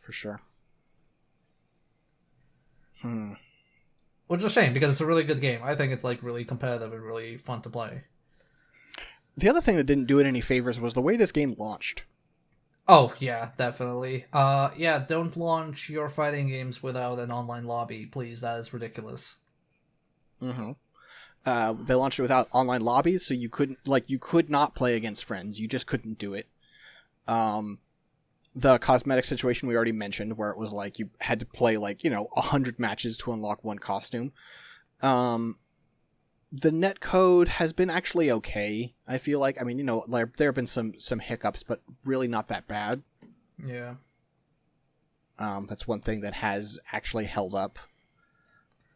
[SPEAKER 1] for sure.
[SPEAKER 2] Which is a shame, because it's a really good game. I think it's, like, really competitive and really fun to play.
[SPEAKER 1] The other thing that didn't do it any favors was the way this game launched.
[SPEAKER 2] Oh, yeah, definitely. Yeah, don't launch your fighting games without an online lobby, please. That is ridiculous.
[SPEAKER 1] They launched it without online lobbies, so you could not play against friends. You just couldn't do it. The cosmetic situation we already mentioned, where it was like you had to play 100 matches to unlock one costume. The net code has been actually okay. I feel like, there have been some hiccups, but really not that bad.
[SPEAKER 2] Yeah.
[SPEAKER 1] That's one thing that has actually held up.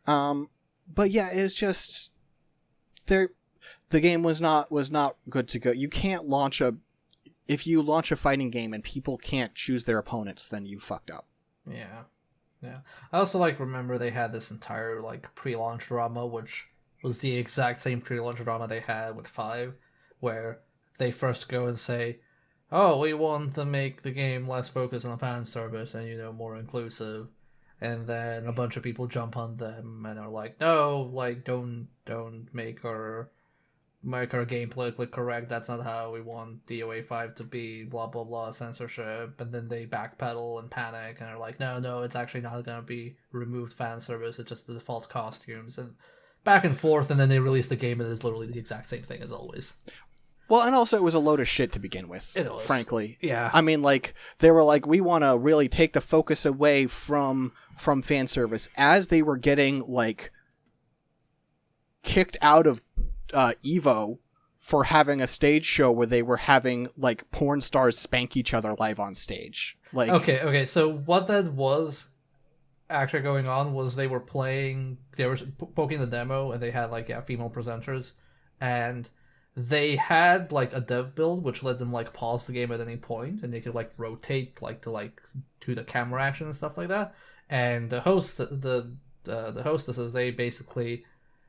[SPEAKER 1] But yeah, it's just the game was not good to go. You can't if you launch a fighting game and people can't choose their opponents, then you fucked up.
[SPEAKER 2] Yeah. Yeah. I also remember they had this entire pre-launch drama, which was the exact same pre-launch drama they had with 5, where they first go and say, oh, we want to make the game less focused on the fan service and, more inclusive. And then a bunch of people jump on them and are like, no, don't make our game politically correct. That's not how we want DOA 5 to be, blah, blah, blah, censorship. And then they backpedal and panic and are like, no, it's actually not going to be removed fan service. It's just the default costumes. And back and forth, and then they release the game and it's literally the exact same thing as always.
[SPEAKER 1] Well, and also it was a load of shit to begin with,
[SPEAKER 2] it was.
[SPEAKER 1] Frankly.
[SPEAKER 2] Yeah.
[SPEAKER 1] They were like, we want to really take the focus away from fan service, as they were getting, kicked out of EVO for having a stage show where they were having, porn stars spank each other live on stage.
[SPEAKER 2] Okay, so what that was actually going on was they were poking the demo, and they had, female presenters, and they had a dev build which let them pause the game at any point, and they could rotate to the camera action and stuff like that. And the hostesses, they basically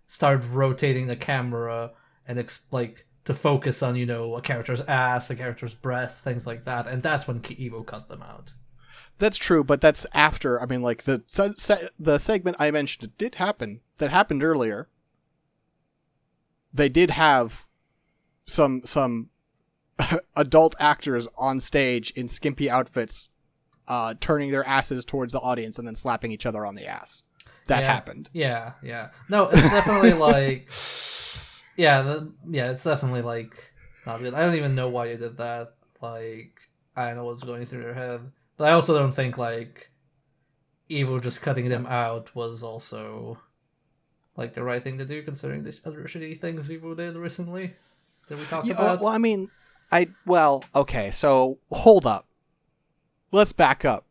[SPEAKER 2] started rotating the camera and to focus on a character's ass, a character's breast, things like that, and that's when Evo cut them out.
[SPEAKER 1] That's true, but that's after. The segment I mentioned that happened earlier. They did have some adult actors on stage in skimpy outfits, turning their asses towards the audience and then slapping each other on the ass. That happened.
[SPEAKER 2] Yeah. No, it's definitely it's definitely not good. I don't even know why they did that. I don't know what's going through their head, but I also don't think Evo just cutting them out was also the right thing to do, considering the other shitty things Evo did recently that we talked about.
[SPEAKER 1] Okay, so hold up. Let's back up.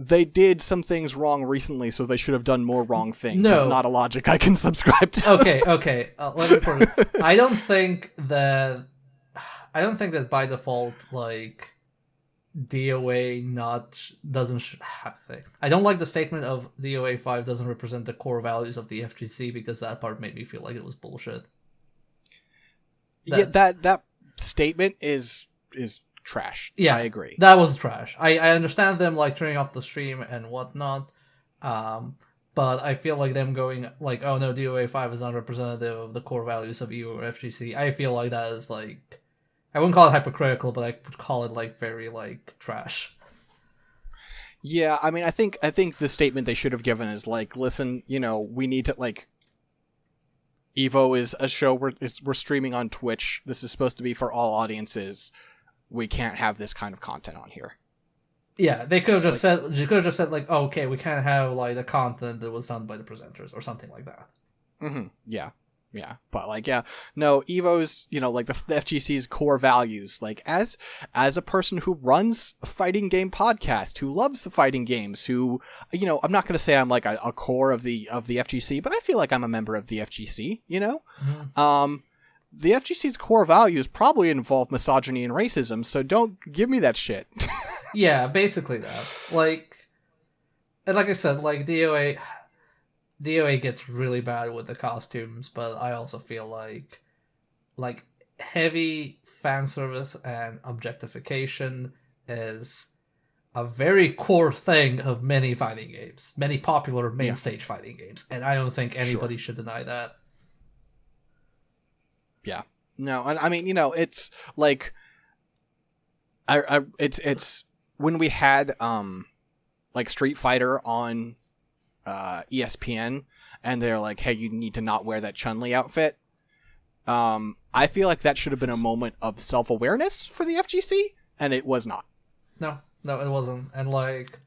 [SPEAKER 1] They did some things wrong recently, so they should have done more wrong things.
[SPEAKER 2] No.
[SPEAKER 1] It's not a logic I can subscribe to.
[SPEAKER 2] Okay. Let me put it. I don't think that by default, DOA doesn't. How to say? I don't like the statement of DOA 5 doesn't represent the core values of the FGC, because that part made me feel like it was bullshit.
[SPEAKER 1] That statement is trash.
[SPEAKER 2] Yeah,
[SPEAKER 1] I agree.
[SPEAKER 2] That was trash. I understand them turning off the stream and whatnot, but I feel like them going oh no, DOA 5 is not representative of the core values of EU or FGC. I feel like that is I wouldn't call it hypocritical, but I would call it very trash.
[SPEAKER 1] Yeah, I think the statement they should have given is listen, we need to Evo is a show we're streaming on Twitch. This is supposed to be for all audiences. We can't have this kind of content on here.
[SPEAKER 2] Yeah, they could have just said, oh, okay, we can't have the content that was done by the presenters or something like that.
[SPEAKER 1] Mm-hmm. Yeah. But no, Evo's, the FGC's core values, as a person who runs a fighting game podcast, who loves the fighting games, who, I'm not going to say I'm a core of the FGC, but I feel like I'm a member of the FGC,
[SPEAKER 2] Mm-hmm.
[SPEAKER 1] The FGC's core values probably involve misogyny and racism, so don't give me that shit.
[SPEAKER 2] Yeah, basically that. And like I said, DOA gets really bad with the costumes, but I also feel like heavy fan service and objectification is a very core thing of many fighting games, many popular main stage fighting games, and I don't think anybody should deny that.
[SPEAKER 1] Yeah. No, and it's it's when we had Street Fighter on ESPN, and they're like, hey, you need to not wear that Chun-Li outfit. I feel like that should have been a moment of self-awareness for the FGC, and it was not.
[SPEAKER 2] No, it wasn't. And like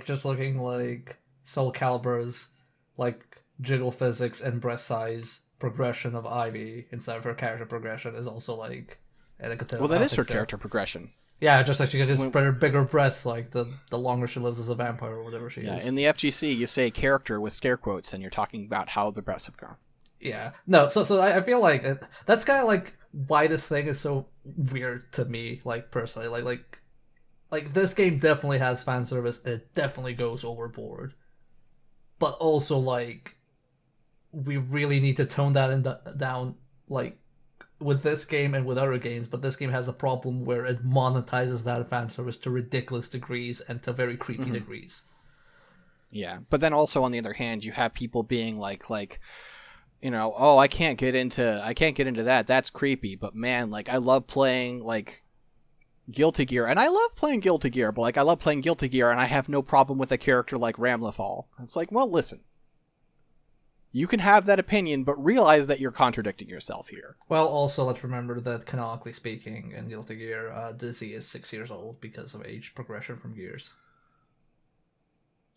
[SPEAKER 2] just looking like Soul Calibur's like jiggle physics and breast size progression of Ivy instead of her character progression is also like.
[SPEAKER 1] Well, that is her character progression.
[SPEAKER 2] Yeah, just like she gets bigger breasts, like the longer she lives as a vampire or whatever she is.
[SPEAKER 1] In the FGC, you say character with scare quotes, and you're talking about how the breasts have grown.
[SPEAKER 2] Yeah, no, so I feel like that's kind of like why this thing is so weird to me, like personally, like this game definitely has fan service. It definitely goes overboard, but also like we really need to tone that down, like with this game and with other games. But this game has a problem where it monetizes that fan service to ridiculous degrees and to very creepy degrees.
[SPEAKER 1] Yeah, but then also on the other hand, you have people being like. You know, oh, I can't get into that. That's creepy. But man, like I love playing like Guilty Gear, and I love playing Guilty Gear. But like I love playing Guilty Gear, and I have no problem with a character like Ramlethal. It's like, well, listen, you can have that opinion, but realize that you're contradicting yourself here.
[SPEAKER 2] Well, also let's remember that canonically speaking, in Guilty Gear, Dizzy is 6 years old because of age progression from Gears.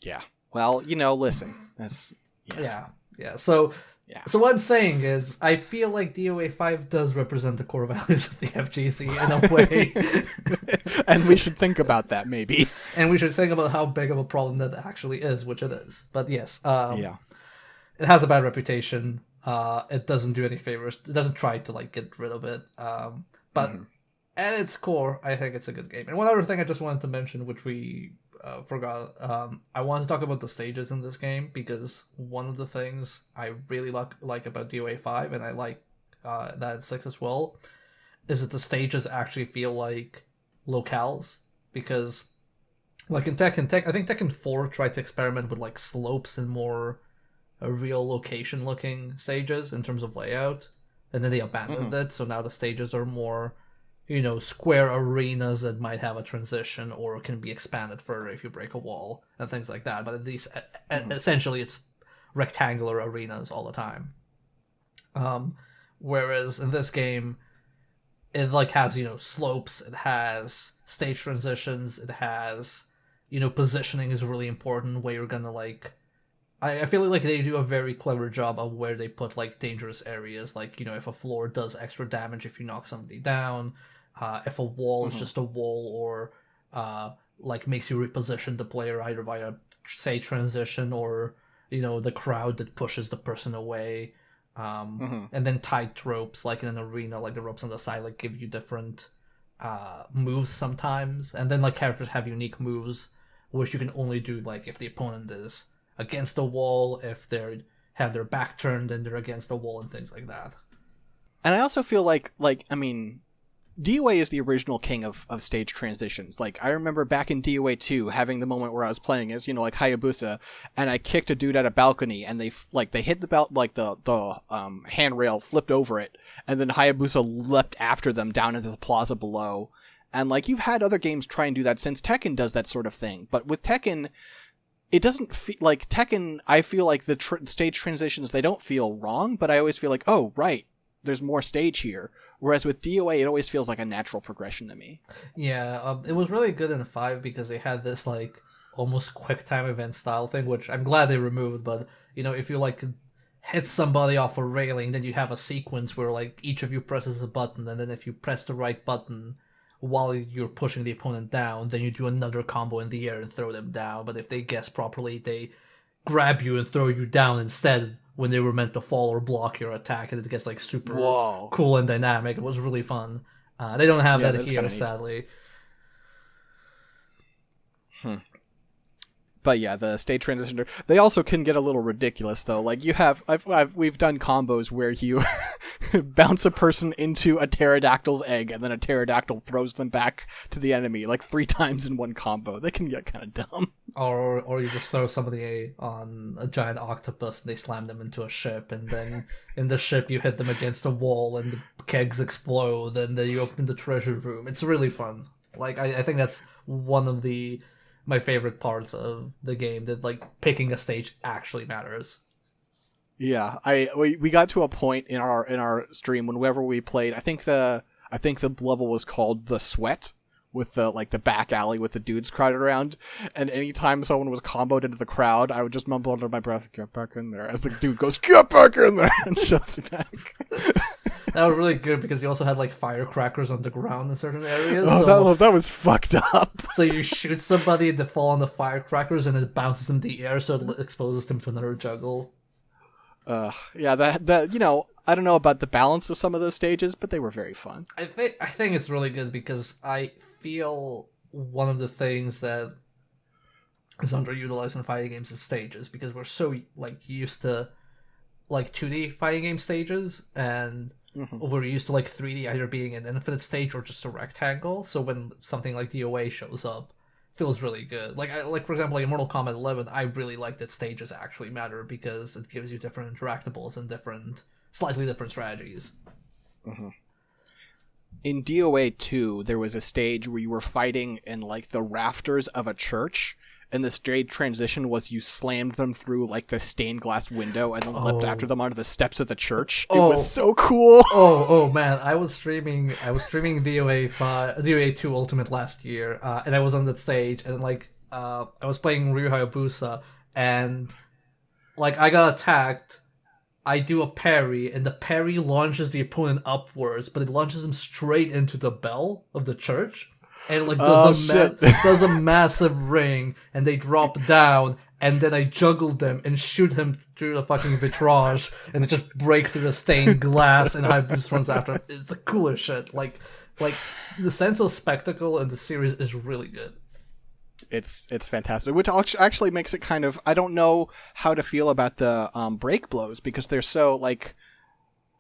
[SPEAKER 1] Yeah. Well, you know, listen, that's
[SPEAKER 2] yeah. So. Yeah. So what I'm saying is, I feel like DOA 5 does represent the core values of the FGC in a way.
[SPEAKER 1] And we should think about that, maybe.
[SPEAKER 2] And we should think about how big of a problem that actually is, which it is. But yes, it has a bad reputation. It doesn't do any favors. It doesn't try to like get rid of it. But at its core, I think it's a good game. And one other thing I just wanted to mention, which we forgot, I want to talk about the stages in this game, because one of the things I really like about DOA 5, and I like that in 6 as well, is that the stages actually feel like locales. Because like in Tekken, I think Tekken 4 tried to experiment with like slopes and more real location looking stages in terms of layout, and then they abandoned it, so now the stages are more, you know, square arenas that might have a transition or can be expanded further if you break a wall and things like that. But at least, essentially, it's rectangular arenas all the time. Whereas in this game, it like has, you know, slopes, it has stage transitions, it has, you know, positioning is really important, where you're gonna like. I feel like they do a very clever job of where they put like dangerous areas, like, you know, if a floor does extra damage if you knock somebody down. If a wall is just a wall, or like makes you reposition the player either via, say, transition, or, you know, the crowd that pushes the person away. And then tight ropes, like in an arena, like the ropes on the side, like give you different moves sometimes. And then like characters have unique moves, which you can only do like if the opponent is against the wall, if they have their back turned and they're against the wall, and things like that.
[SPEAKER 1] And I also feel like I mean, DOA is the original king of stage transitions. Like, I remember back in DOA 2 having the moment where I was playing as, you know, like Hayabusa, and I kicked a dude at a balcony, and they hit the handrail, flipped over it, and then Hayabusa leapt after them down into the plaza below. And like, you've had other games try and do that, since Tekken does that sort of thing. But with Tekken, it doesn't feel like Tekken. I feel like the stage transitions, they don't feel wrong, but I always feel like, oh, right, there's more stage here. Whereas with DOA, it always feels like a natural progression to me.
[SPEAKER 2] Yeah, it was really good in 5 because they had this like almost quick time event style thing, which I'm glad they removed. But, you know, if you like hit somebody off a railing, then you have a sequence where like each of you presses a button, and then if you press the right button while you're pushing the opponent down, then you do another combo in the air and throw them down. But if they guess properly, they grab you and throw you down instead, when they were meant to fall or block your attack, and it gets like super cool and dynamic. It was really fun. They don't have that here, sadly.
[SPEAKER 1] But yeah, the stage transition, they also can get a little ridiculous though. Like we've done combos where you bounce a person into a pterodactyl's egg, and then a pterodactyl throws them back to the enemy like 3 times in one combo. They can get kind of dumb.
[SPEAKER 2] Or you just throw somebody on a giant octopus and they slam them into a ship, and then in the ship you hit them against a wall and the kegs explode, and then you open the treasure room. It's really fun. Like I think that's one of my favorite parts of the game, that like picking a stage actually matters.
[SPEAKER 1] Yeah, we got to a point in our stream whenever we played. I think the level was called the Sweat, with the back alley with the dudes crowded around, and anytime someone was comboed into the crowd, I would just mumble under my breath, "Get back in there," as the dude goes, "Get back in there," and shoves it back.
[SPEAKER 2] That was really good because you also had like firecrackers on the ground in certain areas.
[SPEAKER 1] Oh,
[SPEAKER 2] so,
[SPEAKER 1] that was fucked up.
[SPEAKER 2] So you shoot somebody, they fall on the firecrackers, and it bounces in the air, so it exposes them to another juggle.
[SPEAKER 1] Yeah, that I don't know about the balance of some of those stages, but they were very fun.
[SPEAKER 2] I think it's really good because I feel one of the things that is underutilized in fighting games is stages, because we're so used to 2D fighting game stages, and we're used to 3D either being an infinite stage or just a rectangle. So when something like DOA shows up, it feels really good. For example, in Mortal Kombat 11, I really like that stages actually matter because it gives you different interactables and slightly different strategies.
[SPEAKER 1] In DOA 2, there was a stage where you were fighting in the rafters of a church, and the stage transition was you slammed them through the stained glass window and then leapt after them onto the steps of the church. It was so cool.
[SPEAKER 2] Oh man, I was streaming DOA 2 Ultimate last year, and I was on that stage, and I was playing Ryu Hayabusa, and I got attacked. I do a parry, and the parry launches the opponent upwards, but it launches him straight into the bell of the church. And does a massive ring, and they drop down, and then I juggle them and shoot him through the fucking vitrage, and they just break through the stained glass, and Hayabusa runs after him. It's the coolest shit. The sense of spectacle in the series is really good.
[SPEAKER 1] It's fantastic, which actually makes it kind of, I don't know how to feel about the break blows, because they're so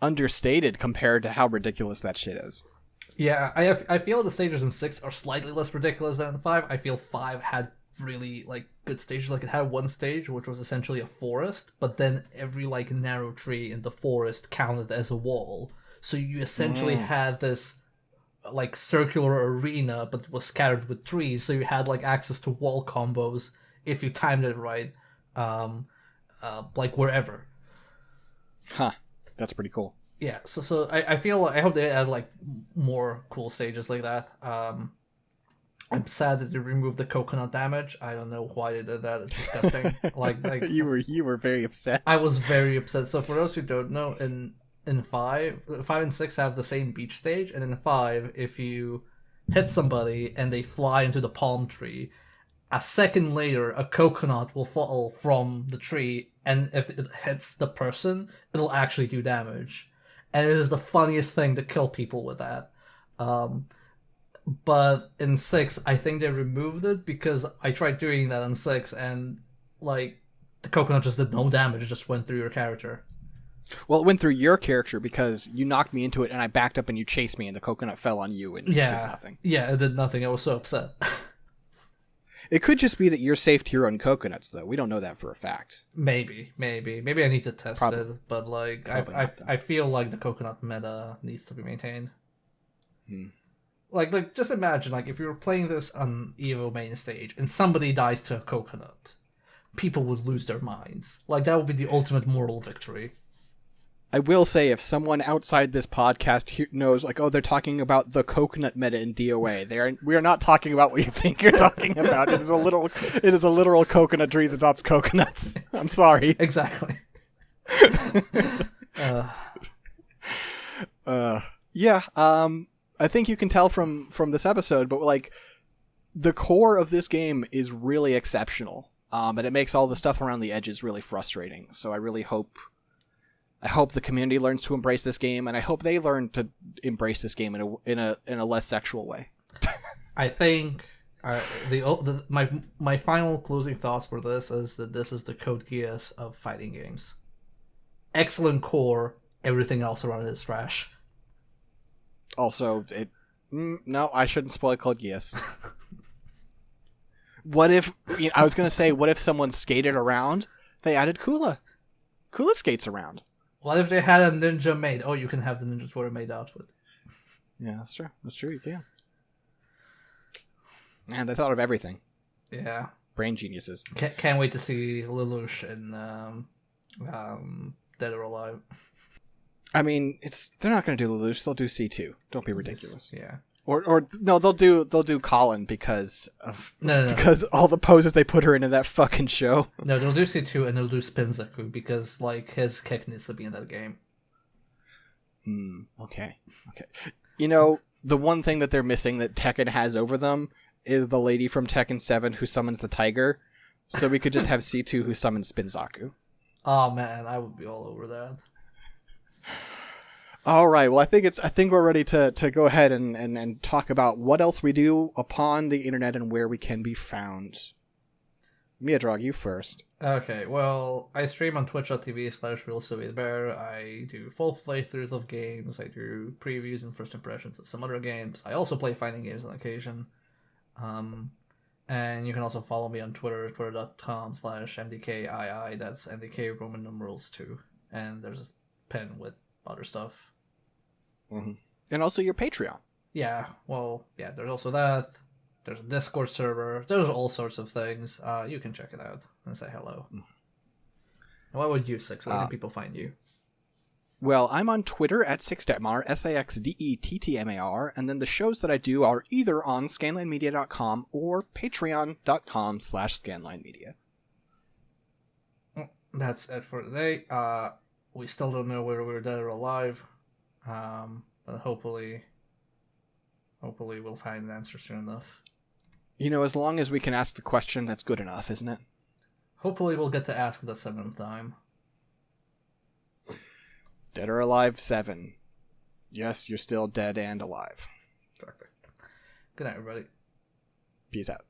[SPEAKER 1] understated compared to how ridiculous that shit is.
[SPEAKER 2] Yeah, I feel the stages in 6 are slightly less ridiculous than 5. I feel 5 had really good stages. It had one stage which was essentially a forest, but then every narrow tree in the forest counted as a wall. So you essentially had this circular arena, but it was scattered with trees. So you had access to wall combos if you timed it right, wherever.
[SPEAKER 1] Huh, that's pretty cool.
[SPEAKER 2] Yeah, so I hope they add more cool stages like that. I'm sad that they removed the coconut damage. I don't know why they did that. It's disgusting.
[SPEAKER 1] You were very upset.
[SPEAKER 2] I was very upset. So for those who don't know, in 5 and 6 have the same beach stage, and in 5, if you hit somebody and they fly into the palm tree, a second later a coconut will fall from the tree, and if it hits the person, it'll actually do damage. And it is the funniest thing to kill people with that. But in 6, I think they removed it because I tried doing that in 6, and the coconut just did no damage. It just went through your character.
[SPEAKER 1] Well, it went through your character because you knocked me into it, and I backed up and you chased me, and the coconut fell on you and did nothing.
[SPEAKER 2] Yeah, it did nothing. I was so upset.
[SPEAKER 1] It could just be that you're safe to your own coconuts, though. We don't know that for a fact.
[SPEAKER 2] Maybe I need to test it, but I feel the coconut meta needs to be maintained. Just imagine if you were playing this on EVO main stage and somebody dies to a coconut, people would lose their minds. That would be the ultimate moral victory.
[SPEAKER 1] I will say, if someone outside this podcast knows, they're talking about the coconut meta in DOA, we are not talking about what you think you're talking about. It is a literal coconut tree that adopts coconuts. I'm sorry.
[SPEAKER 2] Exactly.
[SPEAKER 1] Yeah. I think you can tell from this episode, but the core of this game is really exceptional. And it makes all the stuff around the edges really frustrating. So I really hope the community learns to embrace this game, and I hope they learn to embrace this game in a less sexual way.
[SPEAKER 2] I think my final closing thoughts for this is that this is the Code Geass of fighting games. Excellent core, everything else around it is trash.
[SPEAKER 1] Also, no, I shouldn't spoil Code Geass. What if I was going to say, what if someone skated around? They added Kula. Kula skates around.
[SPEAKER 2] What if they had a ninja maid? Oh, you can have the Ninja Warrior maid outfit.
[SPEAKER 1] Yeah, that's true. That's true, you can. Man, they thought of everything.
[SPEAKER 2] Yeah.
[SPEAKER 1] Brain geniuses.
[SPEAKER 2] Can't wait to see Lelouch in Dead or Alive.
[SPEAKER 1] I mean, they're not going to do Lelouch. They'll do C2. Don't be ridiculous.
[SPEAKER 2] Yeah.
[SPEAKER 1] Or no, they'll do Colin because
[SPEAKER 2] No.
[SPEAKER 1] because all the poses they put her into that fucking show.
[SPEAKER 2] No, they'll do C2 and they'll do Spinzaku because like his kick needs to be in that game.
[SPEAKER 1] Okay. You know, the one thing that they're missing that Tekken has over them is the lady from Tekken 7 who summons the tiger. So we could just have C2 who summons Spinzaku.
[SPEAKER 2] Oh man, I would be all over that.
[SPEAKER 1] All right. Well, I think we're ready to go ahead and talk about what else we do upon the internet and where we can be found. Miodrag, you first.
[SPEAKER 2] Okay, well, I stream on twitch.tv/RealSovietBear. I do full playthroughs of games. I do previews and first impressions of some other games. I also play fighting games on occasion. And you can also follow me on Twitter, twitter.com/MDKII. That's MDK Roman numerals 2. And there's a pen with other stuff.
[SPEAKER 1] Mm-hmm. And also your Patreon.
[SPEAKER 2] Yeah, well, yeah, there's also that. There's a Discord server. There's all sorts of things. You can check it out and say hello. And what would you, Six? Where can people find you?
[SPEAKER 1] Well, I'm on Twitter at Sixdetmar, SAXDETTMAR, and then the shows that I do are either on scanlinemedia.com or patreon.com/scanlinemedia.
[SPEAKER 2] That's it for today. We still don't know whether we're dead or alive, but hopefully we'll find an answer soon enough.
[SPEAKER 1] You know, as long as we can ask the question, that's good enough, isn't it?
[SPEAKER 2] Hopefully we'll get to ask the 7th time.
[SPEAKER 1] Dead or Alive 7. Yes, you're still dead and alive.
[SPEAKER 2] Exactly. Good night, everybody.
[SPEAKER 1] Peace out.